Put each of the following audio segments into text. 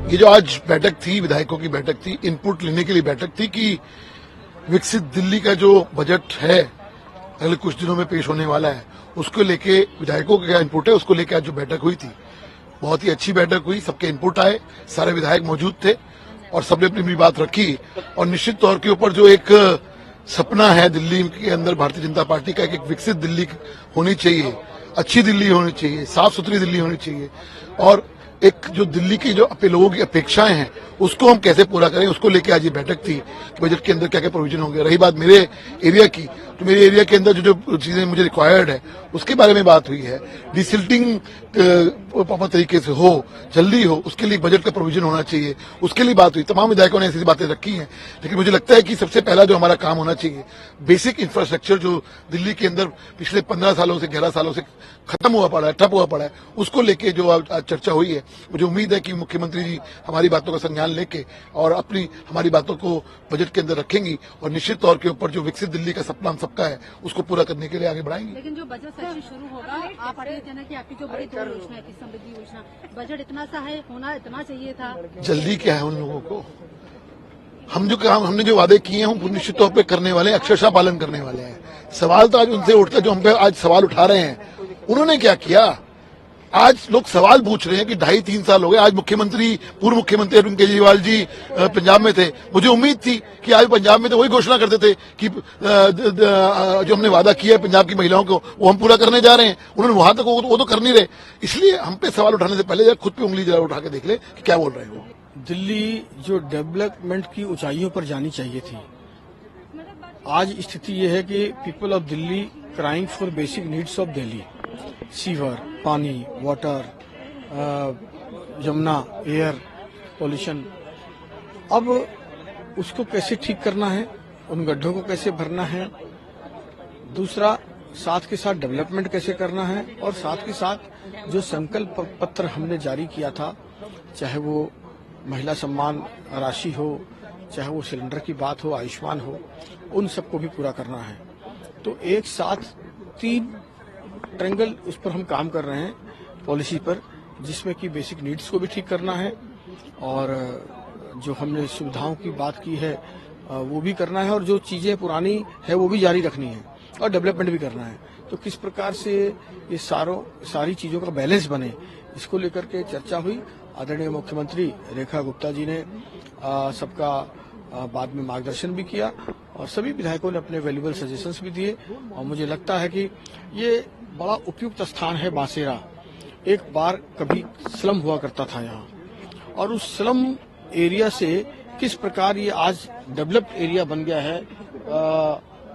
ये जो आज बैठक थी, विधायकों की बैठक थी, इनपुट लेने के लिए बैठक थी कि विकसित दिल्ली का जो बजट है अगले कुछ दिनों में पेश होने वाला है, उसको लेके विधायकों का क्या इनपुट है, उसको लेके आज जो बैठक हुई थी, बहुत ही अच्छी बैठक हुई। सबके इनपुट आए, सारे विधायक मौजूद थे और सबने अपनी अपनी बात रखी। और निश्चित तौर के ऊपर जो एक सपना है दिल्ली के अंदर भारतीय जनता पार्टी का, एक विकसित दिल्ली होनी चाहिए, अच्छी दिल्ली होनी चाहिए, साफ सुथरी दिल्ली होनी चाहिए, और एक जो दिल्ली की जो लोगों की अपेक्षाएं हैं उसको हम कैसे पूरा करें, उसको लेके आज ये बैठक थी कि बजट के अंदर क्या क्या प्रोविजन होंगे। रही बात मेरे एरिया की, तो मेरे एरिया के अंदर जो जो चीजें मुझे रिक्वायर्ड है उसके बारे में बात हुई है। डिसिल्टिंग प्रॉपर तरीके से हो, जल्दी हो, उसके लिए बजट का प्रोविजन होना चाहिए, उसके लिए बात हुई। तमाम विधायकों ने ऐसी बातें रखी हैं, लेकिन मुझे लगता है कि सबसे पहला जो हमारा काम होना चाहिए, बेसिक इंफ्रास्ट्रक्चर जो दिल्ली के अंदर पिछले 15 सालों से 11 सालों से खत्म हुआ पड़ा है, ठप हुआ पड़ा है, उसको लेके जो आज चर्चा हुई है, मुझे उम्मीद है कि मुख्यमंत्री जी हमारी बातों का संज्ञान लेके और अपनी हमारी बातों को बजट के अंदर रखेंगी और निश्चित तौर के ऊपर जो विकसित दिल्ली का सपना हम सबका है उसको पूरा करने के लिए आगे बढ़ाएंगे। लेकिन जो बजट सेशन शुरू होगा, आप कहना कि आपकी जो बड़ी 2 योजना है, समृद्धि योजना, बजट इतना सा है, होना इतना चाहिए था। जल्दी क्या है उन लोगों को, हमने जो वादे किए हैं हम निश्चित तौर पे करने वाले हैं, अक्षरशः पालन करने वाले हैं। सवाल तो आज उनसे उठता, जो हम पे आज सवाल उठा रहे हैं, उन्होंने क्या किया। आज लोग सवाल पूछ रहे हैं कि 2.5-3 साल हो गए। आज पूर्व मुख्यमंत्री अरविंद केजरीवाल जी पंजाब में थे, मुझे उम्मीद थी कि आज पंजाब में तो वही घोषणा करते थे कि जो हमने वादा किया है पंजाब की महिलाओं को वो हम पूरा करने जा रहे हैं। उन्होंने वहां तक वो तो कर नहीं रहे। इसलिए हम पे सवाल उठाने से पहले खुद पे उंगली जरा उठा के देख ले कि क्या बोल रहे हैं वो। दिल्ली जो डेवलपमेंट की ऊंचाइयों पर जानी चाहिए थी, आज स्थिति यह है कि people of Delhi crying for basic needs of Delhi, sewer, पानी, वाटर, यमुना, एयर पोल्यूशन। अब उसको कैसे ठीक करना है, उन गड्ढों को कैसे भरना है, दूसरा साथ के साथ डेवलपमेंट कैसे करना है, और साथ के साथ जो संकल्प पत्र हमने जारी किया था, चाहे वो महिला सम्मान राशि हो, चाहे वो सिलेंडर की बात हो, आयुष्मान हो, उन सबको भी पूरा करना है। तो एक साथ 3 ट्रायंगल उस पर हम काम कर रहे हैं पॉलिसी पर, जिसमें कि बेसिक नीड्स को भी ठीक करना है और जो हमने सुविधाओं की बात की है वो भी करना है, और जो चीजें पुरानी है वो भी जारी रखनी है, और डेवलपमेंट भी करना है। तो किस प्रकार से ये सारी चीजों का बैलेंस बने, इसको लेकर के चर्चा हुई। आदरणीय मुख्यमंत्री रेखा गुप्ता जी ने सबका बाद में मार्गदर्शन भी किया और सभी विधायकों ने अपने वैल्यूएबल सजेशंस भी दिए। और मुझे लगता है कि ये बड़ा उपयुक्त स्थान है बांसेरा। एक बार कभी स्लम हुआ करता था यहाँ, और उस स्लम एरिया से किस प्रकार ये आज डेवलप्ड एरिया बन गया है,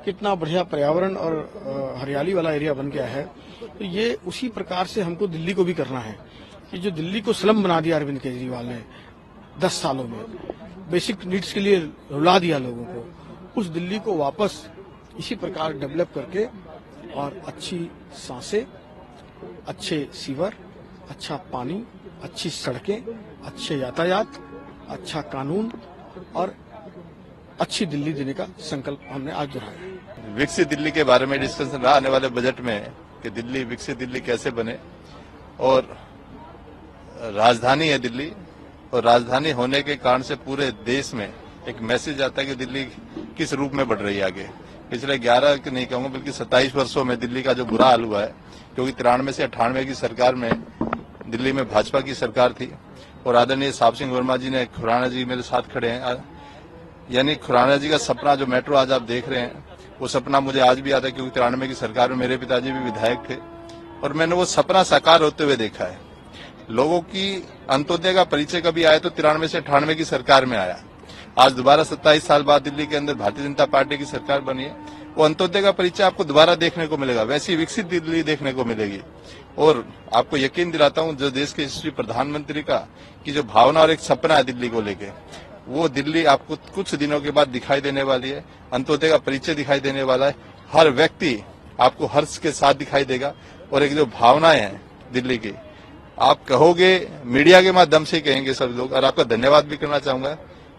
कितना बढ़िया पर्यावरण और हरियाली वाला एरिया बन गया है। तो ये उसी प्रकार से हमको दिल्ली को भी करना है कि जो दिल्ली को स्लम बना दिया अरविंद केजरीवाल ने 10 सालों में, बेसिक नीड्स के लिए रुला दिया लोगों को, उस दिल्ली को वापस इसी प्रकार डेवलप करके और अच्छी सांसें, अच्छे सीवर, अच्छा पानी, अच्छी सड़कें, अच्छे यातायात, अच्छा कानून और अच्छी दिल्ली देने का संकल्प हमने आज दोहराया। विकसित दिल्ली के बारे में डिस्कशन रहा आने वाले बजट में कि दिल्ली विकसित दिल्ली कैसे बने, और राजधानी है दिल्ली, और राजधानी होने के कारण से पूरे देश में एक मैसेज आता है कि दिल्ली किस रूप में बढ़ रही है आगे। पिछले 11 नहीं कहूंगा बल्कि 27 वर्षों में दिल्ली का जो बुरा हाल हुआ है, क्योंकि 93 से 98 की सरकार में दिल्ली में भाजपा की सरकार थी, और आदरणीय साहब सिंह वर्मा जी ने, खुराना जी मेरे साथ खड़े हैं, यानी खुराना जी का सपना जो मेट्रो आज आप देख रहे हैं, वो सपना मुझे आज भी याद है, क्योंकि 93 की सरकार में मेरे पिताजी भी विधायक थे और मैंने वो सपना साकार होते हुए देखा है। लोगों की अंत्योदय का परिचय कभी आया तो 93 से 98 की सरकार में आया। आज दोबारा 27 साल बाद दिल्ली के अंदर भारतीय जनता पार्टी की सरकार बनी है, वो अंत्योदय का परिचय आपको दोबारा देखने को मिलेगा, वैसी विकसित दिल्ली देखने को मिलेगी। और आपको यकीन दिलाता हूं, जो देश के यशस्वी प्रधानमंत्री का की जो भावना और एक सपना है दिल्ली को लेके, वो दिल्ली आपको कुछ दिनों के बाद दिखाई देने वाली है। अंत्योदय का परिचय दिखाई देने वाला है, हर व्यक्ति आपको हर्ष के साथ दिखाई देगा, और एक जो भावनाएं हैं दिल्ली की, आप कहोगे, मीडिया के माध्यम से कहेंगे सब लोग। और आपका धन्यवाद भी करना चाहूंगा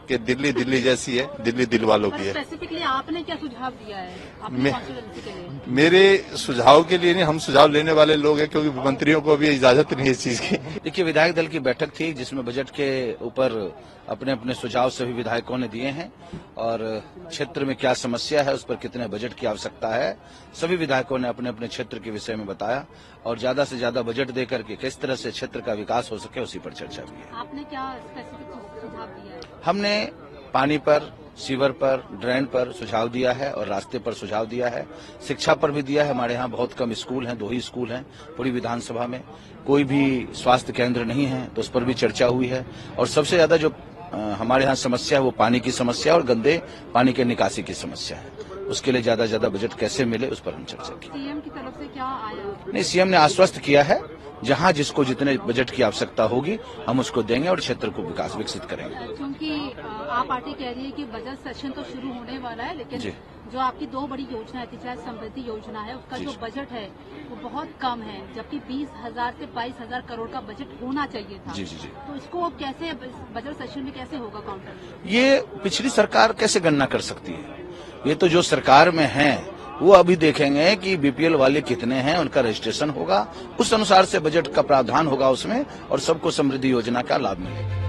कि दिल्ली दिल्ली जैसी है, दिल्ली दिल वालों की है। स्पेसिफिकली आपने क्या सुझाव दिया है अपनी मैं- कॉन्स्टिट्यूएंसी के लिए? मेरे सुझाव के लिए नहीं, हम सुझाव लेने वाले लोग हैं, क्योंकि मंत्रियों को भी इजाजत नहीं है इस चीज की। देखिए, विधायक दल की बैठक थी जिसमें बजट के ऊपर अपने अपने सुझाव सभी विधायकों ने दिए हैं और क्षेत्र में क्या समस्या है, उस पर कितने बजट की आवश्यकता है, सभी विधायकों ने अपने अपने क्षेत्र के विषय में बताया और ज्यादा से ज्यादा बजट देकर के किस तरह से क्षेत्र का विकास हो सके उसी पर चर्चा हुई है। आपने क्या स्पेसिफिक सुझाव दिया है? हमने पानी पर, सीवर पर, ड्रेन पर सुझाव दिया है और रास्ते पर सुझाव दिया है। शिक्षा पर भी दिया है। हमारे यहाँ बहुत कम स्कूल हैं, 2 ही स्कूल हैं पूरी विधानसभा में। कोई भी स्वास्थ्य केंद्र नहीं है, तो उस पर भी चर्चा हुई है। और सबसे ज्यादा जो हमारे यहाँ समस्या है वो पानी की समस्या और गंदे पानी के निकासी की समस्या है। उसके लिए ज्यादा ज्यादा बजट कैसे मिले उस पर हम चर्चा की। सीएम की तरफ से क्या आया? नहीं, सीएम ने आश्वस्त किया है जहां जिसको जितने बजट की आवश्यकता होगी हम उसको देंगे और क्षेत्र को विकसित करेंगे। क्योंकि आप पार्टी कह रही है कि बजट सेशन तो शुरू होने वाला है, लेकिन जी। जो आपकी 2 बड़ी योजना है, पंचायत समृद्धि योजना है, उसका जी। जो बजट है वो बहुत कम है, जबकि 20,000 से 22,000 करोड़ का बजट होना चाहिए था। जी जी जी। तो इसको कैसे बजट सेशन में कैसे होगा काउंटर? ये पिछली सरकार कैसे गणना कर सकती है? ये तो जो सरकार में है वो अभी देखेंगे कि बीपीएल वाले कितने हैं, उनका रजिस्ट्रेशन होगा, उस अनुसार से बजट का प्रावधान होगा उसमें और सबको समृद्धि योजना का लाभ मिलेगा।